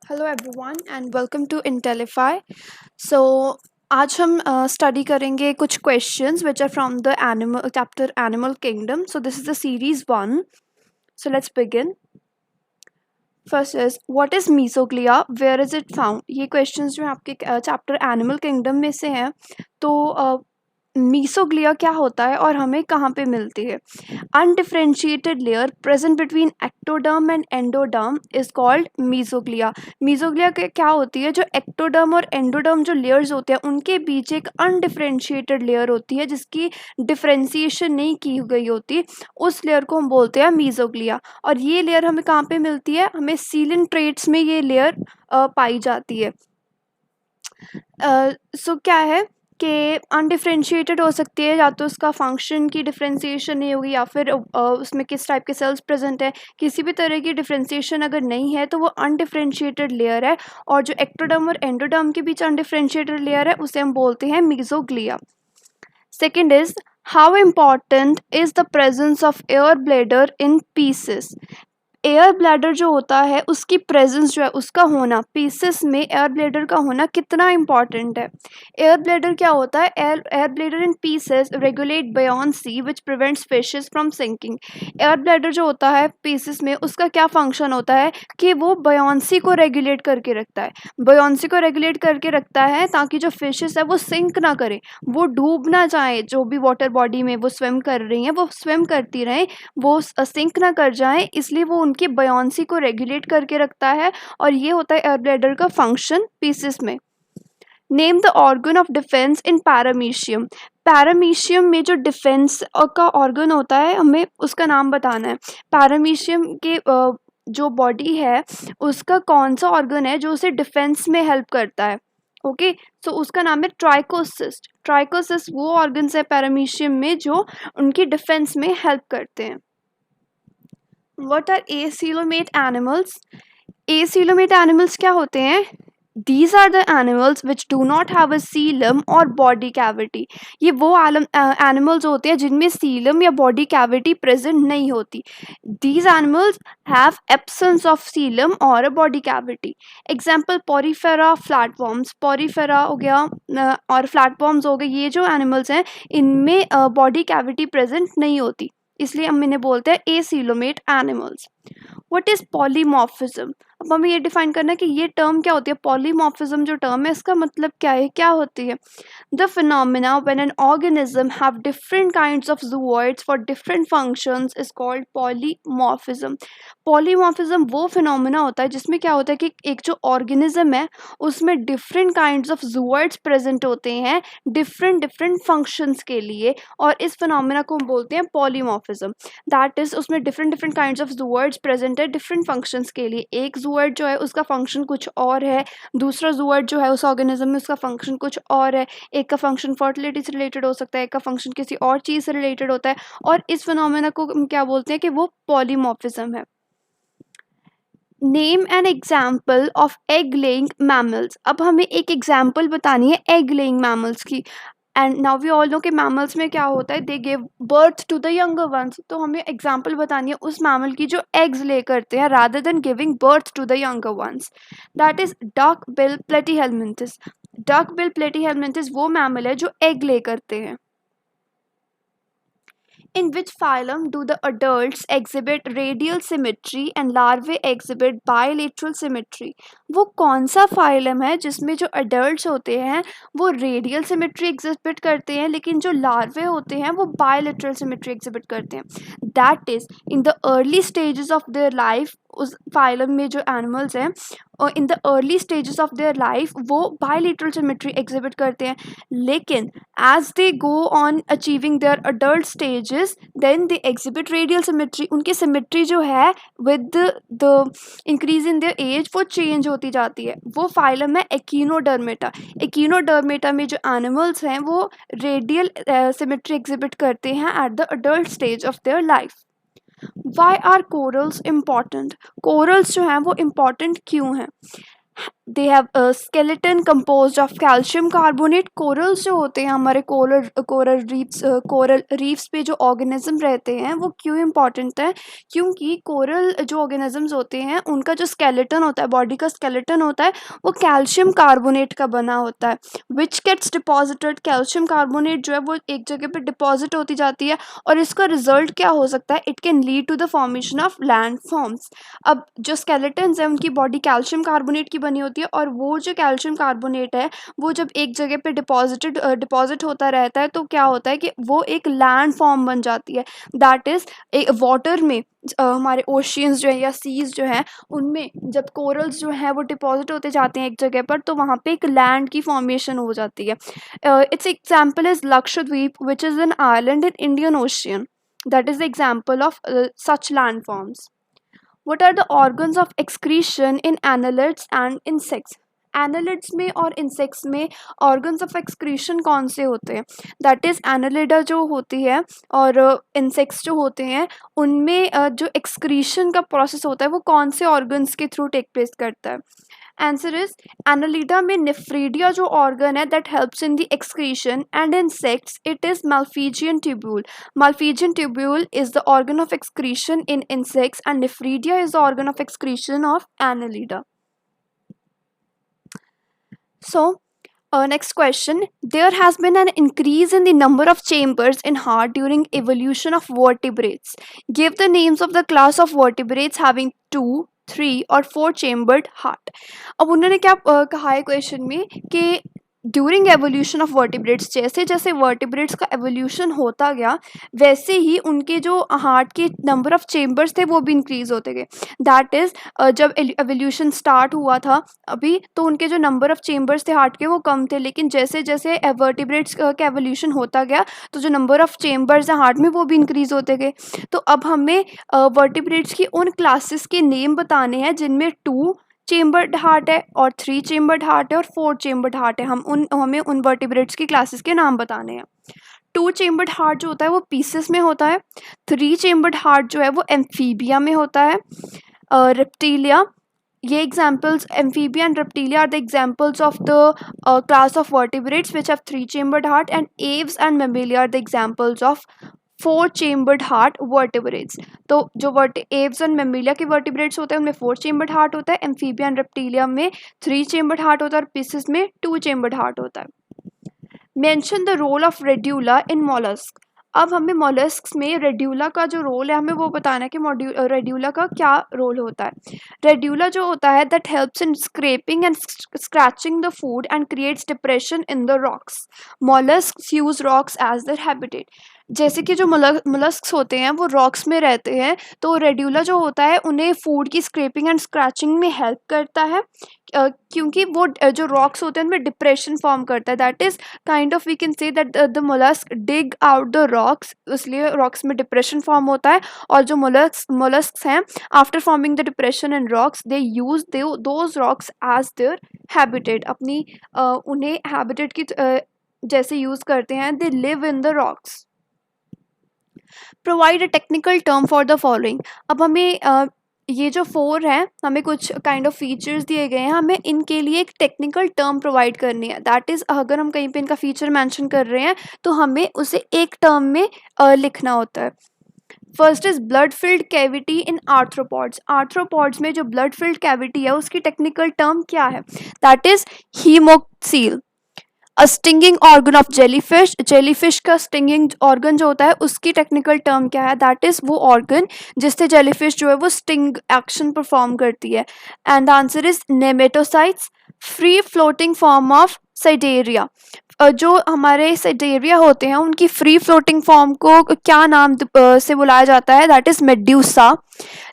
Hello everyone and welcome to Intellify. So आज हम study करेंगे कुछ questions which are from the animal chapter animal kingdom. So this is the series 1. So let's begin. First is what is mesoglea, where is it found. ये questions जो है आपके chapter animal kingdom में से हैं. तो मीसोग्लिया क्या होता है और हमें कहाँ पे मिलती है. Undifferentiated layer present between ectoderm and endoderm is called mesoglea. Mesoglea क्या होती है, जो एक्टोडर्म और एंडोडर्म जो लेयर्स होते हैं उनके बीच एक अनडिफरेंशिएटेड लेयर होती है जिसकी डिफरेंशिएशन नहीं की गई होती. उस लेयर को हम बोलते हैं मीसोग्लिया. और ये लेयर हमें कहाँ पे मिलती है, हमें सीलन ट्रेट्स में ये लेयर पाई जाती है. सो क्या है कि अनडिफरेंशिएटेड हो सकती है, या तो उसका फंक्शन की डिफरेंशिएशन नहीं होगी या फिर उसमें किस टाइप के सेल्स प्रेजेंट है. किसी भी तरह की डिफरेंशिएशन अगर नहीं है तो वो अनडिफरेंशिएटेड लेयर है. और जो एक्टोडर्म और एंडोडर्म के बीच अनडिफरेंशिएटेड लेयर है उसे हम बोलते हैं mesoglea. Second is how important is the presence of air bladder in Pisces. Air bladder जो होता है उसकी प्रेजेंस जो है उसका होना पीसेस में एयर ब्लैडर का होना कितना इम्पॉर्टेंट है. एयर ब्लैडर क्या होता है, air bladder in Pisces regulate buoyancy which prevents fishes from sinking. Air bladder जो होता है पीसेस में उसका क्या फंक्शन होता है कि वो बयान्सी को रेगुलेट करके रखता है. बयान्सी को रेगुलेट करके रखता है ताकि जो फिशेस है वो सिंक ना करे, वो डूब ना जाए. जो भी वाटर बॉडी में वो स्विम कर रही हैं वो स्विम करती रहें, वो सिंक ना कर जाएं, इसलिए वो उनकी बयान्सी को रेगुलेट करके रखता है. और ये होता है एयर ब्लैडर का फंक्शन पीसेस में. Name the organ of defence in paramecium. Paramecium में जो डिफेंस का ऑर्गन होता है हमें उसका नाम बताना है. पैरामीशियम के जो बॉडी है उसका कौन सा ऑर्गन है जो उसे डिफेंस में हेल्प करता है. ओके, सो उसका नाम है ट्राइकोसिस्ट. ट्राइकोसिस्ट वो ऑर्गन्स है पैरामीशियम में जो उनकी डिफेंस में हेल्प करते हैं. What are acoelomate animals? Acoelomate animals क्या होते हैं? These are the animals which do not have a coelom or body cavity. ये वो animals होते हैं जिनमें coelom या body cavity present नहीं होती. These animals have absence of coelom or a body cavity. Example porifera, flatworms. Porifera हो गया और flatworms हो गए. ये जो animals हैं इनमें body cavity present नहीं होती, इसलिए हम इन्हें बोलते हैं एसीलोमेट एनिमल्स. What is polymorphism. अब हमें ये डिफाइन करना है कि ये टर्म क्या होती है. पॉलीमॉर्फिज्म जो टर्म है इसका मतलब क्या है, क्या होती है. The phenomena when an organism have different kinds of zooids for different functions is called polymorphism. Polymorphism वो फिनोमिना होता है जिसमें क्या होता है कि एक जो ऑर्गेनिज्म है उसमें different kinds of zooids present होते हैं डिफरेंट डिफरेंट फंक्शंस के लिए, और इस फिनोमिना को हम बोलते हैं पॉलीमॉर्फिज्म. दैट इज उसमें different different kinds of zooids present है डिफरेंट फंक्शंस के लिए. एक जूऑइड जो है उसका फंक्शन कुछ और है, दूसरा जूऑइड जो है उस ऑर्गेनिज्म में उसका फंक्शन कुछ और है. एक का फंक्शन फर्टिलिटी से रिलेटेड हो सकता है, एक का फंक्शन किसी और चीज़ से रिलेटेड होता है, और इस फिनोमेना को हम क्या बोलते हैं कि वो पॉलीमॉर्फिज्म है. Name an example of egg laying mammals. अब हमें एक एग्जाम्पल बतानी है एग लेइंग मैमल्स की. And now we all know कि मैमल्स में क्या होता है, they give birth to the younger ones. तो हमें एग्जाम्पल बतानी है उस मैमल की जो एग्स ले करते हैं rather than giving birth to the younger ones. That is duck bill platyhelminthes. Duck bill platyhelminthes वो मैमल है जो एग ले करते हैं. In which phylum do the adults exhibit radial symmetry and larvae exhibit bilateral symmetry? वो कौन सा phylum है जिसमें जो adults होते हैं वो radial symmetry exhibit करते हैं लेकिन जो larvae होते हैं वो bilateral symmetry exhibit करते हैं. That is, in the early stages of their life उस फाइलम में जो एनिमल्स हैं और in the early stages of their life वो बायलेटरल सिमेट्री एग्जिबिट करते हैं, लेकिन as they go on achieving their adult stages then they exhibit radial symmetry. उनकी सिमेट्री जो है with the increase in their age वो चेंज होती जाती है. वो फाइलम है एकिनोडर्मेटा. एकिनोडर्मेटा में जो एनिमल्स हैं वो रेडियल सिमेट्री एग्जिबिट करते हैं at the adult stage of their life. Why are corals important? Corals जो हैं वो important क्यों हैं? They have skeleton composed of calcium carbonate. Corals जो होते हैं हमारे कोरल रीफ्स पे जो ऑर्गेनिज्म रहते हैं वो क्यों इम्पॉर्टेंट है, क्योंकि कोरल जो ऑर्गेनिजम्स होते हैं उनका जो स्केलेटन होता है, बॉडी का स्केलेटन होता है, वो कैल्शियम कार्बोनेट का बना होता है, which gets deposited. Calcium carbonate जो है वो एक जगह पे डिपॉजिट होती जाती है और इसका रिजल्ट क्या हो सकता है, it can lead to the formation of landforms. अब जो स्केलेटन्स है उनकी बॉडी कैल्शियम कार्बोनेट की बनी होती है और वो जो कैल्शियम कार्बोनेट है वो जब एक जगह पे डिपॉजिट होता रहता है तो क्या होता है कि वो एक लैंड फॉर्म बन जाती है। दैट इज़ एक वाटर में हमारे ओशियंस जो है या सीज जो है उनमें जब कोरल्स जो है वो डिपॉजिट होते जाते हैं एक जगह पर तो वहाँ पे एक लैंड की फॉर्मेशन हो जाती है। It's example is Lakshadweep which is an island in Indian ocean, that is the example of such landforms. What are the organs of excretion in annelids and insects? Annelids में और इंसेक्ट्स में organs of excretion कौन से होते हैं, that is Annelida जो होती है और इंसेक्ट्स जो होते हैं उनमें जो एक्सक्रीशन का प्रोसेस होता है वो कौन से ऑर्गन्स के थ्रू टेक प्लेस करता है। आंसर इज एनालिडा में नेफ्रीडिया जो ऑर्गन है that helps in the excretion, and insects it is Malpighian tubule. Malpighian tubule is the organ of excretion in insects and nephridia is the organ of excretion of annelida. So next question, there has been an increase in the number of chambers in heart during evolution of vertebrates. Give the names of the class of vertebrates having 2, 3 और 4 chambered heart. अब उन्होंने क्या कहा है question में कि during evolution of vertebrates, जैसे जैसे वर्टिब्रेट्स का एवोल्यूशन होता गया वैसे ही उनके जो हार्ट के नंबर ऑफ चेम्बर्स थे वो भी इंक्रीज़ होते गए। दैट इज़ जब एवोल्यूशन स्टार्ट हुआ था अभी तो उनके जो नंबर ऑफ चेम्बर्स थे हार्ट के वो कम थे, लेकिन जैसे जैसे वर्टिब्रेट्स का एवोल्यूशन होता गया तो जो नंबर ऑफ चेम्बर्स हैं हार्ट में वो भी इंक्रीज़ होते गए। तो अब हमें वर्टिब्रेट्स की उन क्लासेस के नेम बताने हैं जिनमें 2 चेम्बर्ड हार्ट है और 3 चेम्बर्ड हार्ट है और 4 चेम्बर्ड हार्ट है। हमें उन वर्टिब्रेट्स की क्लासेस के नाम बताने हैं। 2 चेम्बर्ड हार्ट जो होता है वो पीसेस में होता है। 3 चेम्बर्ड हार्ट जो है वो एम्फीबिया में होता है। रेप्टिलिया, ये examples amphibia and reptilia are the examples of the class of vertebrates which have 3 chambered heart, and aves and mammalia are the examples of 4 chambered heart vertebrates. तो जो aves and mammalia के vertebrates होते हैं उनमें 4 chambered heart होता है, amphibia and reptilia में 3 chambered heart होता है और पीसेस में 2 चेम्बर्ड हार्ट होता है। Mention the role of radula in mollusc. अब हमें मॉलस्क्स में रेड्यूला का जो रोल है हमें वो बताना है कि रेड्यूला का क्या रोल होता है। रेड्यूला जो होता है that helps in scraping and scratching the food and creates depression in the rocks. Molluscs use rocks as their habitat. जैसे कि जो मोलस्क्स होते हैं वो रॉक्स में रहते हैं तो रेड्यूला जो होता है उन्हें फूड की स्क्रैपिंग एंड स्क्रैचिंग में हेल्प करता है, क्योंकि वो जो रॉक्स होते हैं उनमें डिप्रेशन फॉर्म करता है। That is kind of we can say that the mollusc dig out the rocks, इसलिए रॉक्स में डिप्रेशन फॉर्म होता है। और जो मोलस्क्स हैं after forming the depression in rocks they use those rocks as their habitat. अपनी उन्हें habitat की जैसे यूज़ करते हैं। They live in the rocks. Provide a technical term for the following. अब हमें ये जो 4 हैं हमें कुछ काइंड ऑफ फीचर्स दिए गए हैं, हमें इनके लिए एक टेक्निकल टर्म प्रोवाइड करनी है। दैट इज़ अगर हम कहीं पे इनका फीचर मेंशन कर रहे हैं तो हमें उसे एक टर्म में लिखना होता है। First is blood filled cavity in arthropods. Arthropods में जो ब्लड फिल्ड कैविटी है उसकी टेक्निकल टर्म क्या है, that is haemocoel. A stinging organ of jellyfish. Jellyfish का स्टिंगिंग ऑर्गन जो होता है उसकी टेक्निकल टर्म क्या है, दैट इज़ वो ऑर्गन जिससे जेलीफिश जो है वो स्टिंग एक्शन परफॉर्म करती है। And the answer is nematocytes. Free floating form of cnidaria. जो हमारे साइडेरिया होते हैं उनकी फ्री फ्लोटिंग फॉर्म को क्या नाम से बुलाया जाता है, that is medusa.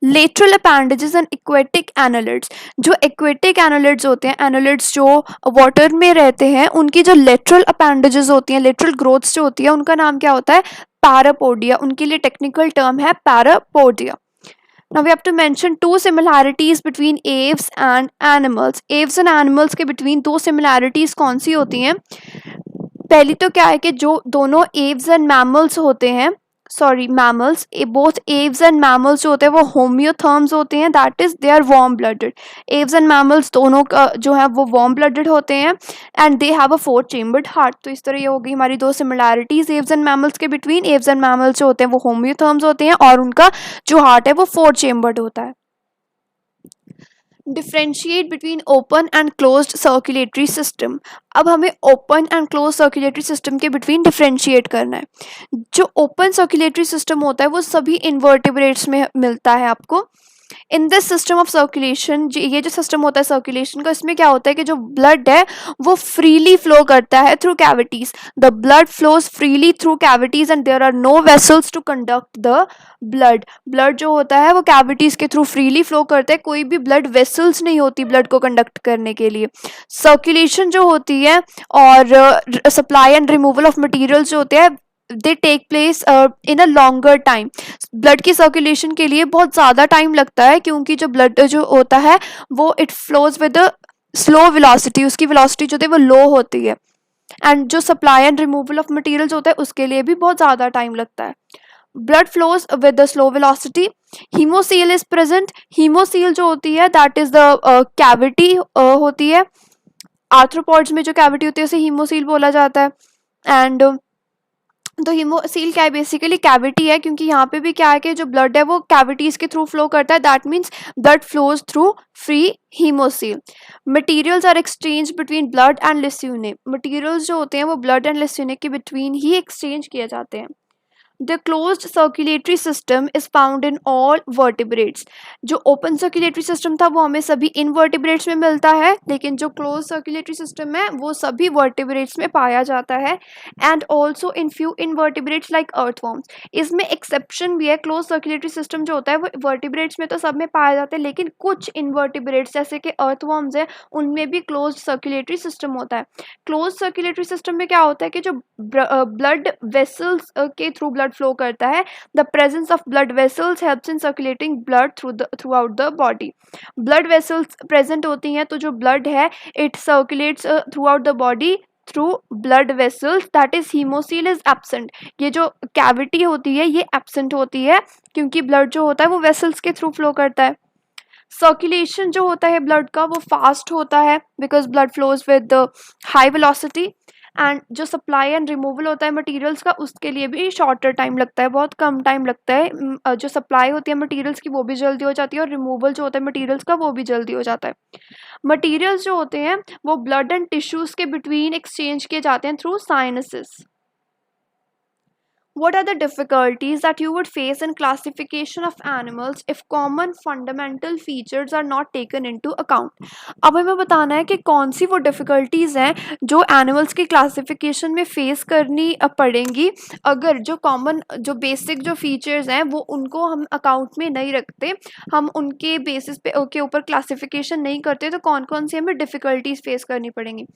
Lateral appendages and aquatic annelids. जो एक्वेटिक एनालिड्स होते हैं, एनालिड्स जो वाटर में रहते हैं, उनकी जो लेटरल अपेंडेजेस होती हैं, लेटरल ग्रोथ्स जो होती है उनका नाम क्या होता है, पैरापोडिया। उनके लिए टेक्निकल टर्म है parapodia. Now we have to mention 2 similarities between aves and animals. Aves and animals के between 2 similarities कौन सी होती हैं। पहली तो क्या है कि जो दोनों aves and mammals होते हैं sorry mammals, both aves and mammals जो होते हैं वो होम्योथर्म्स होते हैं, that is they are warm blooded. Aves and mammals दोनों का जो है वो वार्म ब्लडेड होते हैं and they have a 4 chambered heart. तो इस तरह ये हो गई हमारी दो सिमिलैरिटीज एव्स एंड मैमल्स के बिटवीन। एव्स एंड मैमल्स जो होते हैं वो होम्योथर्म्स होते हैं और उनका जो हार्ट है वो 4 चेम्बर्ड होता है। Differentiate between open and closed circulatory system. अब हमें open and close circulatory system के बिटवीन डिफ्रेंशिएट करना है। जो ओपन सर्कुलेटरी सिस्टम होता है वो सभी इन्वर्टिब्रेट्स में मिलता है आपको। In this system of circulation, ये जो सिस्टम होता है सर्कुलेशन का, इसमें क्या होता है कि जो ब्लड है वो फ्रीली फ्लो करता है through cavities. The blood flows freely through cavities and there are no vessels to conduct the blood. Blood जो होता है वो कैविटीज के थ्रू फ्रीली फ्लो करता है, कोई भी ब्लड वेसल्स नहीं होती ब्लड को कंडक्ट करने के लिए। सर्कुलेशन जो होती है और supply and removal of material जो होते हैं they take place in a longer time. Blood की सर्कुलेशन के लिए बहुत ज़्यादा टाइम लगता है क्योंकि जो ब्लड जो होता है वो it flows with slow velocity, उसकी वेलोसिटी जो है वो लो होती है। एंड जो supply and removal of materials होता है उसके लिए भी बहुत ज़्यादा टाइम लगता है। Blood flows with the slow velocity. Haemocoel is present. Haemocoel जो होती है दैट इज द कैविटी होती है। आर्थ्रोपॉड्स में जो कैविटी होती है उसे हीमोसील बोला जाता है। एंड तो हीमोसील क्या है, बेसिकली कैविटी है, क्योंकि यहाँ पे भी क्या है कि जो ब्लड है वो कैविटीज के थ्रू फ्लो करता है, that means blood flows through free haemocoel. Materials are exchange between blood and लिस्यूने। मटेरियल्स जो होते हैं वो ब्लड एंड लिस्यूने के बिटवीन ही एक्सचेंज किए जाते हैं। The closed circulatory system is found in all vertebrates। जो ओपन सर्कुलेटरी सिस्टम था वो हमें सभी इनवर्टिब्रेट्स में मिलता है, लेकिन जो क्लोज सर्कुलेटरी सिस्टम है वो सभी वर्टिब्रेट्स में पाया जाता है। And also in few invertebrates like earthworms. इसमें एक्सेप्शन भी है। क्लोज सर्कुलेटरी सिस्टम जो होता है वो वर्टिब्रेट्स में तो सब में पाया जाता है, लेकिन कुछ इनवर्टिब्रेट्स जैसे कि अर्थवॉर्म्स है उनमें भी क्लोज सर्कुलेटरी सिस्टम होता है। क्लोज सर्कुलेटरी सिस्टम में क्या होता है कि जो ब्लड वेसल्स के थ्रू ब्लड फ्लो करता है। The presence of blood vessels helps in circulating blood through out the body. Blood vessels present होती हैं तो जो ब्लड है it circulates through out the body through blood vessels, that is haemocoel is absent. ये जो cavity होती है ये एब्सेंट होती है क्योंकि ब्लड जो होता है वो वेसल्स के थ्रू फ्लो करता है। सर्कुलेशन जो होता है ब्लड का वो फास्ट होता है because blood flows with high velocity. And जो सप्लाई एंड रिमूवल होता है मटेरियल्स का उसके लिए भी शॉर्टर टाइम लगता है, बहुत कम टाइम लगता है। जो सप्लाई होती है मटेरियल्स की वो भी जल्दी हो जाती है और रिमूवल जो होता है मटेरियल्स का वो भी जल्दी हो जाता है। मटेरियल्स जो होते हैं वो ब्लड एंड टिश्यूज के बिटवीन एक्सचेंज किए जाते हैं through sinuses. What are the difficulties that you would face in classification of animals if common fundamental features are not taken into account? अब हमें बताना है कि कौन सी वो डिफ़िकल्टीज हैं जो एनिमल्स की क्लासिफिकेशन में फेस करनी पड़ेंगी अगर जो कॉमन जो बेसिक जो फीचर्स हैं वो उनको हम अकाउंट में नहीं रखते, हम उनके बेसिस पे के ऊपर क्लासिफिकेशन नहीं करते, तो कौन कौन सी हमें डिफ़िकल्टीज फेस करनी पड़ेंगी।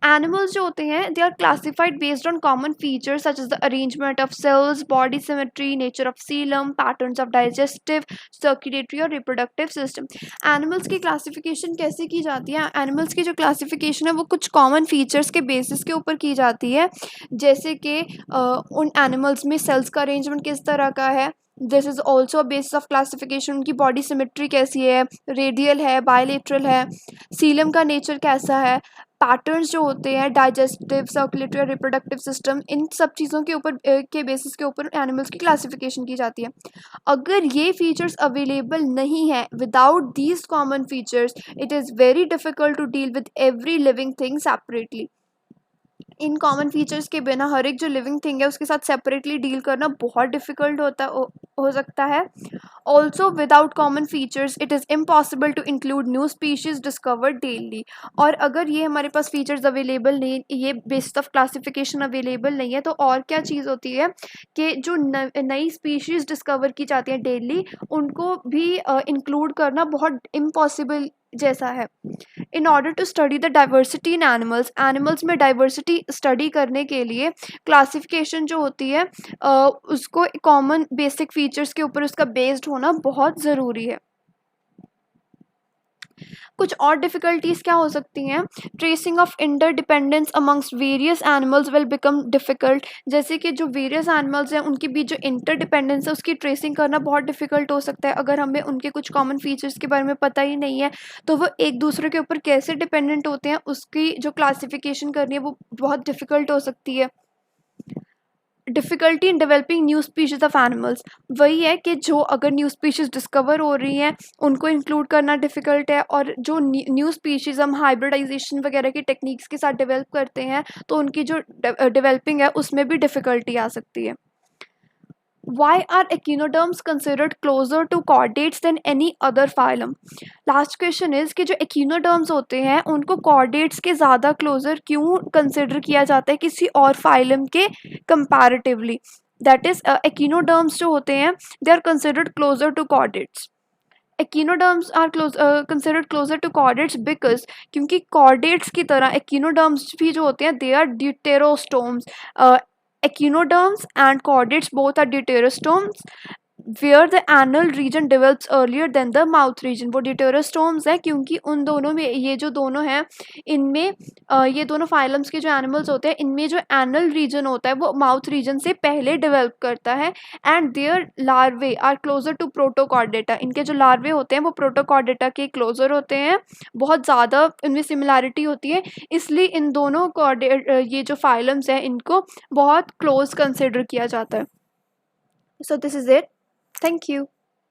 एनिमल्स जो होते हैं they are classified based on common features such as the arrangement of cells, body symmetry, nature of coelom, patterns of digestive, circulatory और reproductive system। एनिमल्स की क्लासिफिकेशन कैसे की जाती है? एनिमल्स की जो क्लासिफिकेशन है वो कुछ कॉमन फीचर्स के बेसिस के ऊपर की जाती है, जैसे कि उन एनिमल्स में सेल्स का अरेंजमेंट किस तरह का है। This is also a basis of classification. उनकी बॉडी सिमेट्री कैसी है, रेडियल है, बायलेटरल है, सीलम का नेचर कैसा है, पैटर्न्स जो होते हैं डाइजेस्टिव, सर्कुलेटरी और रिप्रोडक्टिव सिस्टम, इन सब चीज़ों के ऊपर के बेसिस के ऊपर एनिमल्स की क्लासिफिकेशन की जाती है। अगर ये फीचर्स अवेलेबल नहीं है, without these common features it is very difficult to deal with every living thing separately. इन कॉमन फीचर्स के बिना हर एक जो लिविंग थिंग है उसके साथ सेपरेटली डील करना बहुत डिफ़िकल्ट हो सकता है। Also without common features it is impossible to include new species discovered daily. और अगर ये हमारे पास फीचर्स अवेलेबल नहीं, ये बेस्ड ऑफ क्लासिफिकेशन अवेलेबल नहीं है, तो और क्या चीज़ होती है कि जो नई स्पीशीज़ डिस्कवर की जाती हैं डेली उनको भी इंक्लूड करना बहुत इम्पॉसिबल जैसा है। In order to study the diversity in animals, animals में डाइवर्सिटी स्टडी करने के लिए क्लासिफिकेशन जो होती है उसको कॉमन बेसिक फीचर्स के ऊपर उसका बेस्ड होना बहुत ज़रूरी है। कुछ और डिफ़िकल्टीज़ क्या हो सकती हैं, tracing of interdependence amongst various animals will become difficult, जैसे कि जो वेरियस एनिमल्स हैं उनके बीच जो इंटरडिपेंडेंस है उसकी ट्रेसिंग करना बहुत डिफ़िकल्ट हो सकता है। अगर हमें उनके कुछ कॉमन फीचर्स के बारे में पता ही नहीं है तो वो एक दूसरे के ऊपर कैसे डिपेंडेंट होते हैं उसकी जो क्लासिफिकेशन करनी है वो बहुत डिफ़िकल्ट हो सकती है। Difficulty in developing new species of animals, वही है कि जो अगर न्यू स्पीशीज़ डिस्कवर हो रही हैं उनको इंक्लूड करना डिफ़िकल्ट है, और जो न्यू स्पीशीज़ हम हाइब्रिडाइजेशन वगैरह की टेक्निक्स के साथ डेवलप करते हैं तो उनकी जो डेवलपिंग है उसमें भी डिफ़िकल्टी आ सकती है। Why are echinoderms considered closer to chordates than any other phylum? Last question is कि जो echinoderms होते हैं उनको chordates के ज़्यादा क्लोजर क्यों कंसिडर किया जाता है किसी और फाइलम के कंपैरेटिवली, दैट इज़ echinoderms जो होते हैं they are considered closer to chordates. Echinoderms are considered closer to chordates because क्योंकि chordates की तरह echinoderms भी जो होते हैं they are deuterostomes. Echinoderms and chordates both are deuterostomes where the anal region develops earlier than the mouth region. वो deuterostomes है क्योंकि उन दोनों में ये जो दोनों हैं इनमें ये दोनों फाइलम्स के जो एनिमल्स होते हैं इनमें जो एनल रीजन होता है वो माउथ रीजन से पहले डेवलप करता है, and their larvae are closer to protochordata, इनके जो लार्वे होते हैं वो प्रोटोकॉर्डेटा के क्लोजर होते हैं, बहुत ज़्यादा इनमें सिमिलैरिटी होती है, इसलिए इन दोनों ये जो फाइलम्स हैं इनको बहुत क्लोज कंसिडर किया जाता है. So this is it. Thank you.